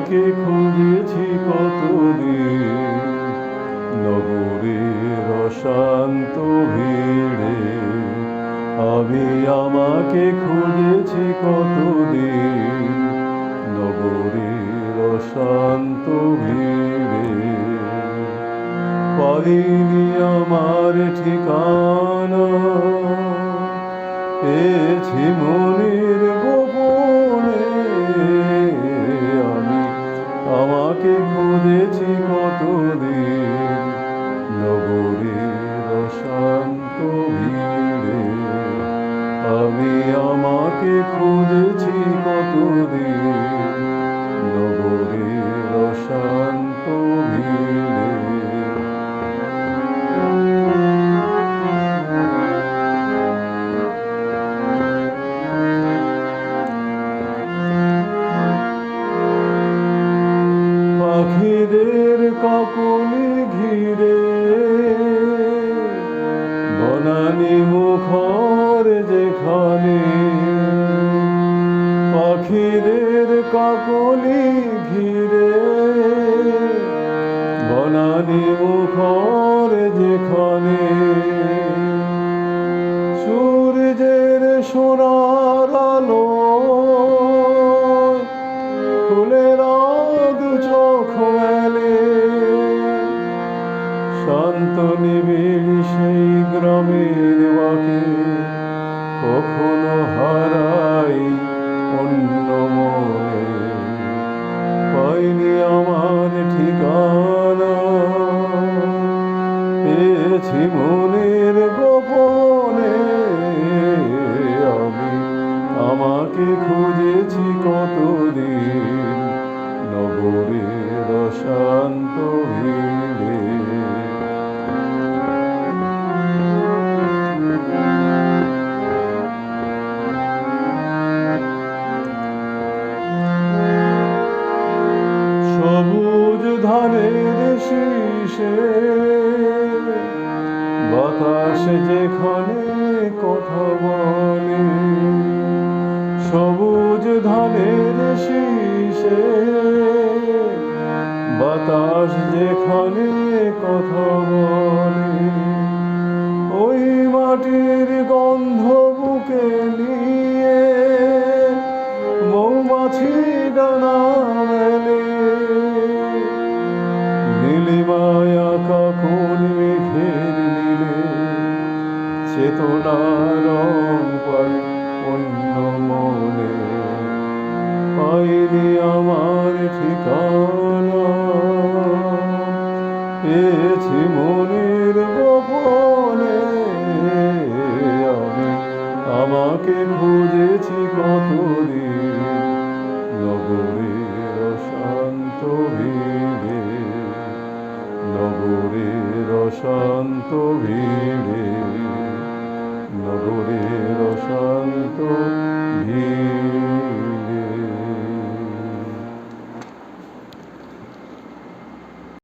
আমাকে খুঁজেছি কতদিন নগরীর অশান্ত ভিড়ে। আমি আমাকে খুঁজেছি কতদিন নগরীর অশান্ত ভিড়ে। পাইনি আমার ঠিকানা, পেয়েছি মনের গোপনে। আমি আমাকে খুঁজেছি কতদিন নগরীর অশান্ত ভিড়ে। আমি আমাকে খুঁজেছি কতদিন নগরীর অশান্ত ভিড়ে। পাখিদের কাকলি ঘিরে বনানী মুখর যেখানে। পাখিদের কাকলি ঘিরে বনানী মুখর যেখানে। সূর্যের সোনার আলো ফুলেরা দু চোখ মেলে। শান্ত নিবিড় সেই গ্রামের বাকে কখনো হারাই অন্য মনে। পাইনি আমার ঠিকানা, পেয়েছি মনের গোপনে। আমি আমাকে খুঁজেছি কতদিন নগরীর অশান্ত ভিড়ে। সবুজ ধানের শীষে বাতাস যেখানে কথা বলে। সবুজ ধানের শীষে বাতাস যেখানে কথা বলে। ওই মাটির গন্ধ বুকে নিয়ে মৌমাছি ডানা মেলে। নীলিমায় আঁকা কোন মেঘের নীলে চেতনা রং পাই অন্য মনে। পাইনি আমার ঠিকানা, পেয়েছি মনের গোপনে। আমি আমাকে খুঁজেছি কতদিন